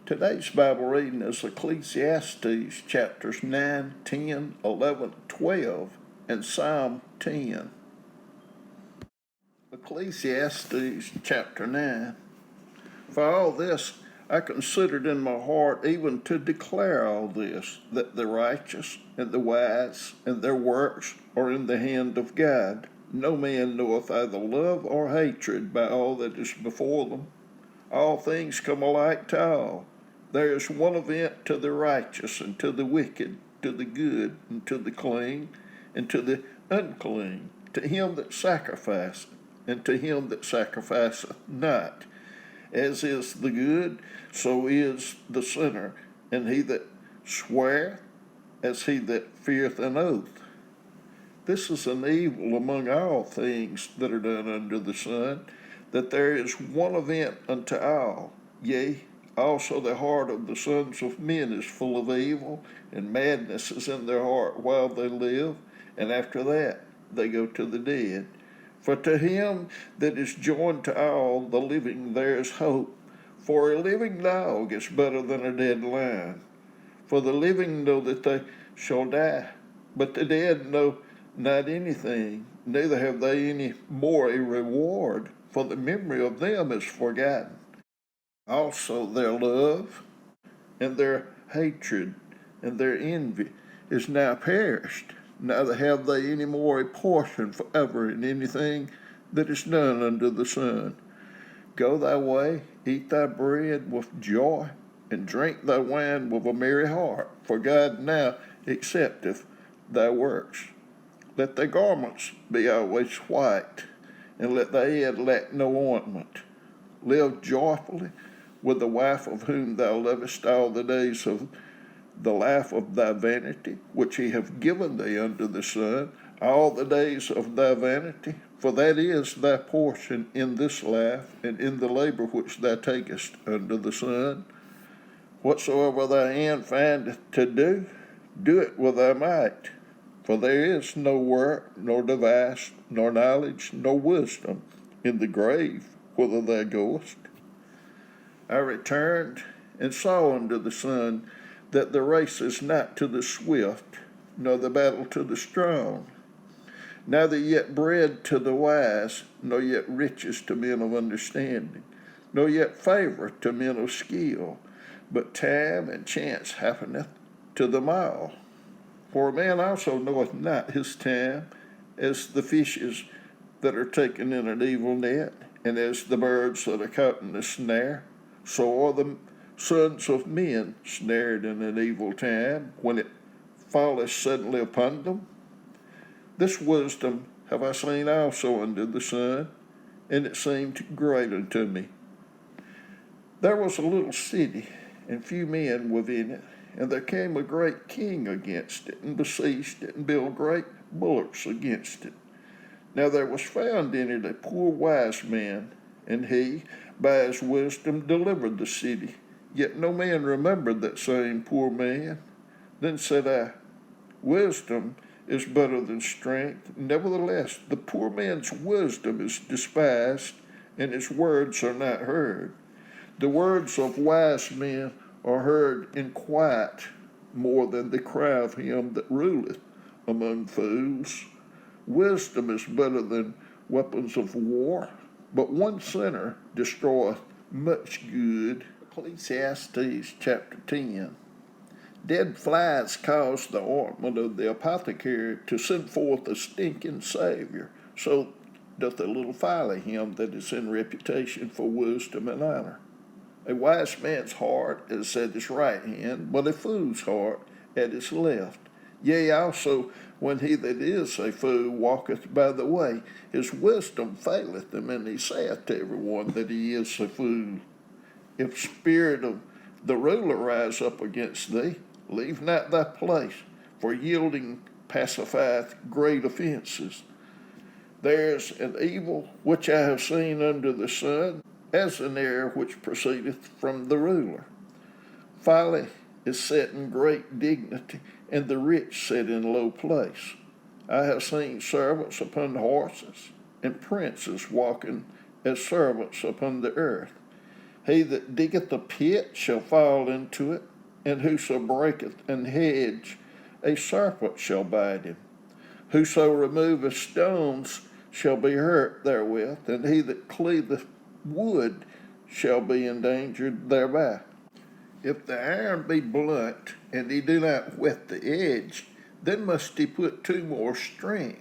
Today's Bible reading is Ecclesiastes chapters 9, 10, 11, 12, and Psalm 10. Ecclesiastes chapter 9. For all this I considered in my heart even to declare all this, that the righteous and the wise and their works are in the hand of God. No man knoweth either love or hatred by all that is before them. All things come alike to all. There is one event to the righteous and to the wicked, to the good and to the clean and to the unclean, to him that sacrificeth and to him that sacrificeth not. As is the good, so is the sinner, and he that sweareth as he that feareth an oath. This is an evil among all things that are done under the sun, that there is one event unto all. Yea, also the heart of the sons of men is full of evil, and madness is in their heart while they live, and after that they go to the dead. For to him that is joined to all the living there is hope. For a living dog is better than a dead lion. For the living know that they shall die, but the dead know not anything, neither have they any more a reward, for the memory of them is forgotten. Also their love and their hatred and their envy is now perished, neither have they any more a portion forever in anything that is done under the sun. Go thy way, eat thy bread with joy, and drink thy wine with a merry heart, for God now accepteth thy works. Let thy garments be always white, and let thy head lack no ointment. Live joyfully with the wife of whom thou lovest all the days of the life of thy vanity, which he hath given thee under the sun, all the days of thy vanity, for that is thy portion in this life, and in the labor which thou takest under the sun. Whatsoever thy hand findeth to do, do it with thy might. For there is no work, nor device, nor knowledge, nor wisdom in the grave whither thou goest. I returned and saw under the sun that the race is not to the swift, nor the battle to the strong, neither yet bread to the wise, nor yet riches to men of understanding, nor yet favor to men of skill, but time and chance happeneth to them all. For a man also knoweth not his time, as the fishes that are taken in an evil net, and as the birds that are caught in a snare. So are the sons of men snared in an evil time, when it falleth suddenly upon them. This wisdom have I seen also under the sun, and it seemed great unto me. There was a little city, and few men within it, and there came a great king against it, and besieged it, and built great bulwarks against it. Now there was found in it a poor wise man, and he, by his wisdom, delivered the city. Yet no man remembered that same poor man. Then said I, Wisdom is better than strength. Nevertheless, the poor man's wisdom is despised, and his words are not heard. The words of wise men are heard in quiet more than the cry of him that ruleth among fools. Wisdom is better than weapons of war, but one sinner destroyeth much good. Ecclesiastes chapter 10. Dead flies cause the ointment of the apothecary to send forth a stinking savior. So doth a little folly him that is in reputation for wisdom and honor. A wise man's heart is at his right hand, but a fool's heart at his left. Yea, also, when he that is a fool walketh by the way, his wisdom faileth him, and he saith to every one that he is a fool. If spirit of the ruler rise up against thee, leave not thy place, for yielding pacifieth great offenses. There's an evil which I have seen under the sun, as an error which proceedeth from the ruler. Folly is set in great dignity, and the rich set in low place. I have seen servants upon horses, and princes walking as servants upon the earth. He that diggeth a pit shall fall into it, and whoso breaketh an hedge, a serpent shall bite him. Whoso removeth stones shall be hurt therewith, and he that cleaveth wood shall be endangered thereby. If the iron be blunt, and he do not whet the edge, then must he put to more strength.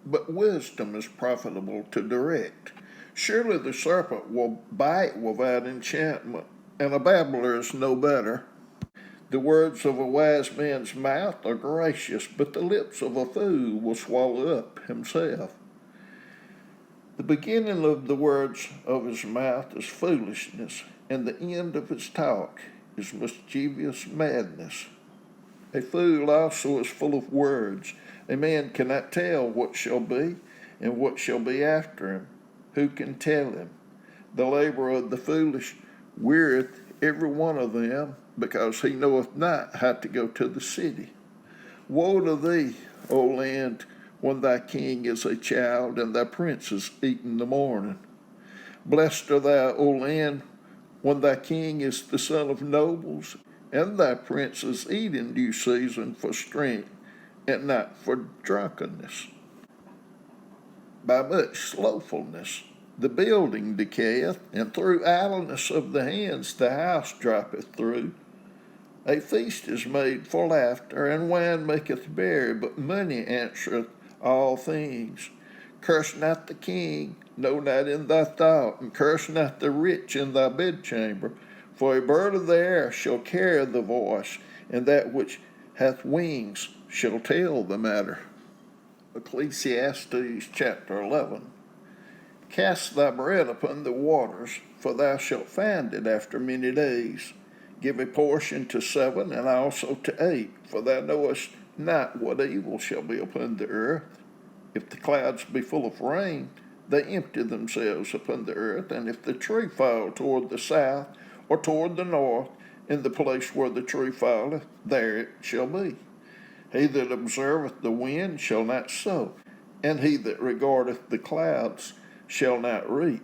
But wisdom is profitable to direct. Surely the serpent will bite without enchantment, and a babbler is no better. The words of a wise man's mouth are gracious, but the lips of a fool will swallow up himself. The beginning of the words of his mouth is foolishness, and the end of his talk is mischievous madness. A fool also is full of words. A man cannot tell what shall be, and what shall be after him. Who can tell him? The labor of the foolish wearieth every one of them, because he knoweth not how to go to the city. Woe to thee, O land, when thy king is a child, and thy princes eat in the morning. Blessed are thou, O land, when thy king is the son of nobles, and thy princes eat in due season for strength, and not for drunkenness. By much slothfulness the building decayeth, and through idleness of the hands the house droppeth through. A feast is made for laughter, and wine maketh merry, but money answereth all things. Curse not the king, no, not in thy thought, and curse not the rich in thy bedchamber. For a bird of the air shall carry the voice, and that which hath wings shall tell the matter. Ecclesiastes chapter 11. Cast thy bread upon the waters, for thou shalt find it after many days. Give a portion to 7, and also to 8, for thou knowest not what evil shall be upon the earth. If the clouds be full of rain, they empty themselves upon the earth, and if the tree fall toward the south, or toward the north, in the place where the tree falleth, there it shall be. He that observeth the wind shall not sow, and he that regardeth the clouds shall not reap.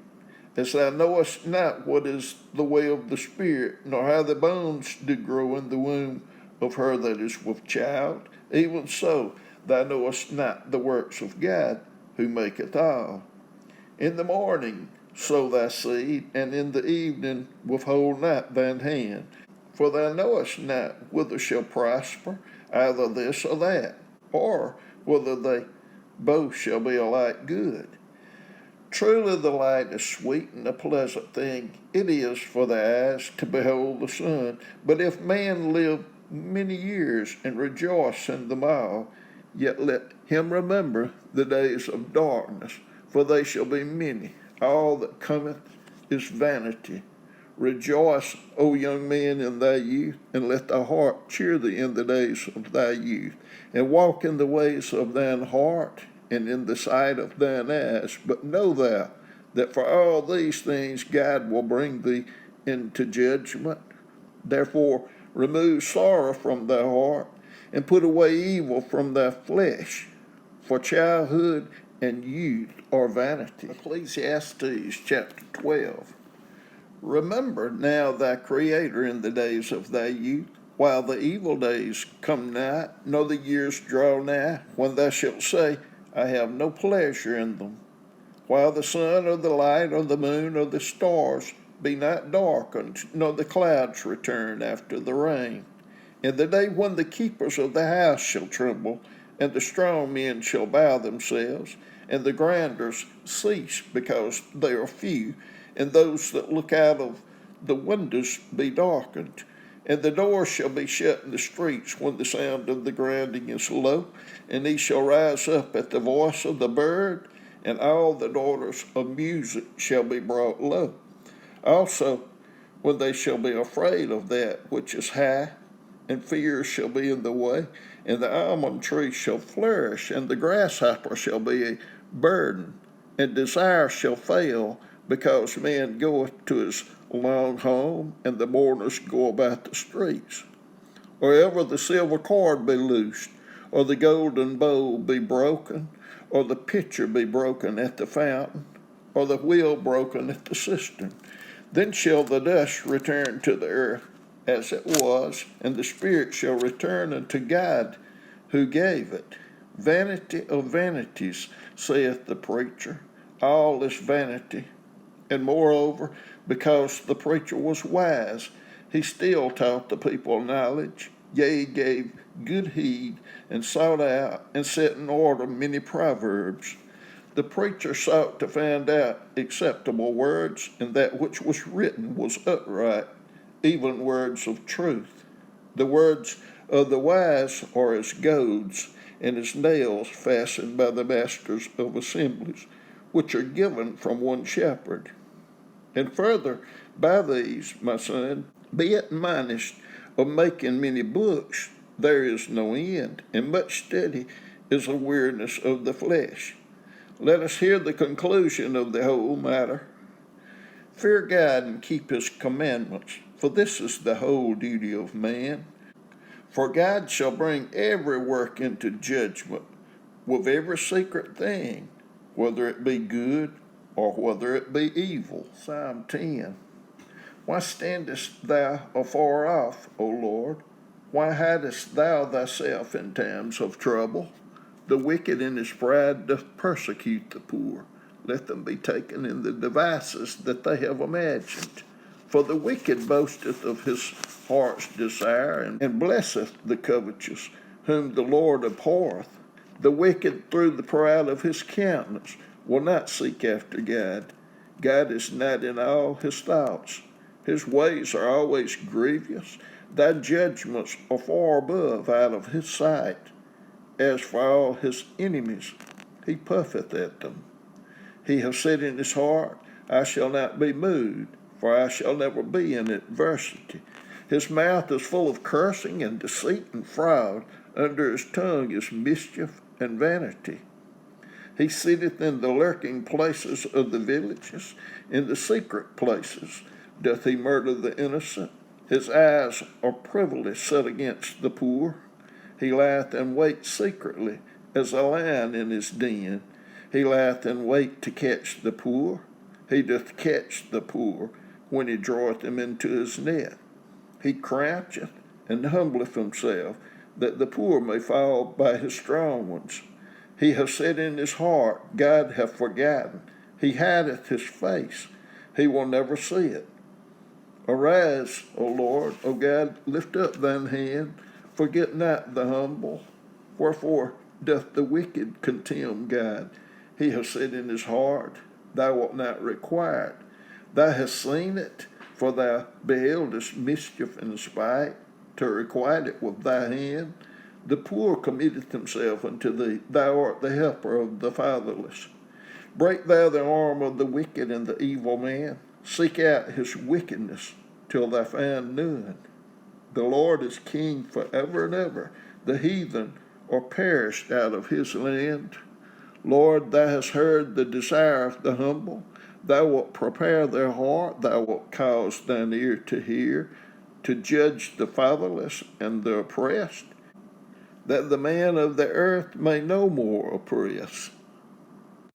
As thou knowest not what is the way of the Spirit, nor how the bones do grow in the womb of her that is with child, even so thou knowest not the works of God, who maketh all. In the morning sow thy seed, and in the evening withhold not thine hand. For thou knowest not whither shall prosper, either this or that, or whether they both shall be alike good. Truly the light is sweet, and a pleasant thing it is for the eyes to behold the sun. But if man live many years and rejoice in them all, yet let him remember the days of darkness, for they shall be many. All that cometh is vanity. Rejoice, O young man, in thy youth, and let thy heart cheer thee in the days of thy youth, and walk in the ways of thine heart, and in the sight of thine eyes. But know thou that for all these things God will bring thee into judgment. Therefore remove sorrow from thy heart, and put away evil from thy flesh. For childhood and youth are vanity. Ecclesiastes chapter 12. Remember now thy Creator in the days of thy youth, while the evil days come not, nor the years draw nigh, when thou shalt say, I have no pleasure in them. While the sun or the light or the moon or the stars be not darkened, nor the clouds return after the rain. In the day when the keepers of the house shall tremble, and the strong men shall bow themselves, and the grinders cease because they are few, and those that look out of the windows be darkened. And the doors shall be shut in the streets when the sound of the grinding is low, and he shall rise up at the voice of the bird, and all the daughters of music shall be brought low. Also, when they shall be afraid of that which is high, and fear shall be in the way, and the almond tree shall flourish, and the grasshopper shall be a burden, and desire shall fail, because man goeth to his long home, and the mourners go about the streets. Or ever the silver cord be loosed, or the golden bowl be broken, or the pitcher be broken at the fountain, or the wheel broken at the cistern. Then shall the dust return to the earth as it was, and the spirit shall return unto God who gave it. Vanity of vanities, saith the preacher, all is vanity. And moreover, because the preacher was wise, he still taught the people knowledge, yea, gave good heed, and sought out and set in order many proverbs. The preacher sought to find out acceptable words, and that which was written was upright, even words of truth. The words of the wise are as goads, and as nails fastened by the masters of assemblies, which are given from one shepherd. And further, by these, my son, be admonished of making many books. There is no end, and much study is a weariness of the flesh. Let us hear the conclusion of the whole matter. Fear God and keep his commandments, for this is the whole duty of man. For God shall bring every work into judgment with every secret thing, whether it be good or whether it be evil. Psalm 10. Why standest thou afar off, O Lord? Why hidest thou thyself in times of trouble? The wicked in his pride doth persecute the poor. Let them be taken in the devices that they have imagined. For the wicked boasteth of his heart's desire, and blesseth the covetous, whom the Lord abhorreth. The wicked through the pride of his countenance will not seek after God. God is not in all his thoughts. His ways are always grievous. Thy judgments are far above out of his sight. As for all his enemies, he puffeth at them. He hath said in his heart, I shall not be moved, for I shall never be in adversity. His mouth is full of cursing and deceit and fraud. Under his tongue is mischief and vanity. He sitteth in the lurking places of the villages. In the secret places doth he murder the innocent. His eyes are privily set against the poor. He lieth in wait secretly, as a lion in his den. He lieth in wait to catch the poor. He doth catch the poor when he draweth them into his net. He croucheth and humbleth himself, that the poor may fall by his strong ones. He hath said in his heart, God hath forgotten. He hideth his face. He will never see it. Arise, O Lord, O God, lift up thine hand. Forget not the humble. Wherefore doth the wicked contemn God? He hath said in his heart, Thou wilt not require it. Thou hast seen it, for thou beheldest mischief and spite, to requite it with thy hand. The poor committeth himself unto thee. Thou art the helper of the fatherless. Break thou the arm of the wicked and the evil man. Seek out his wickedness till thou find none. The Lord is king forever and ever. The heathen are perished out of his land. Lord, thou hast heard the desire of the humble. Thou wilt prepare their heart. Thou wilt cause thine ear to hear, to judge the fatherless and the oppressed, that the man of the earth may no more oppress.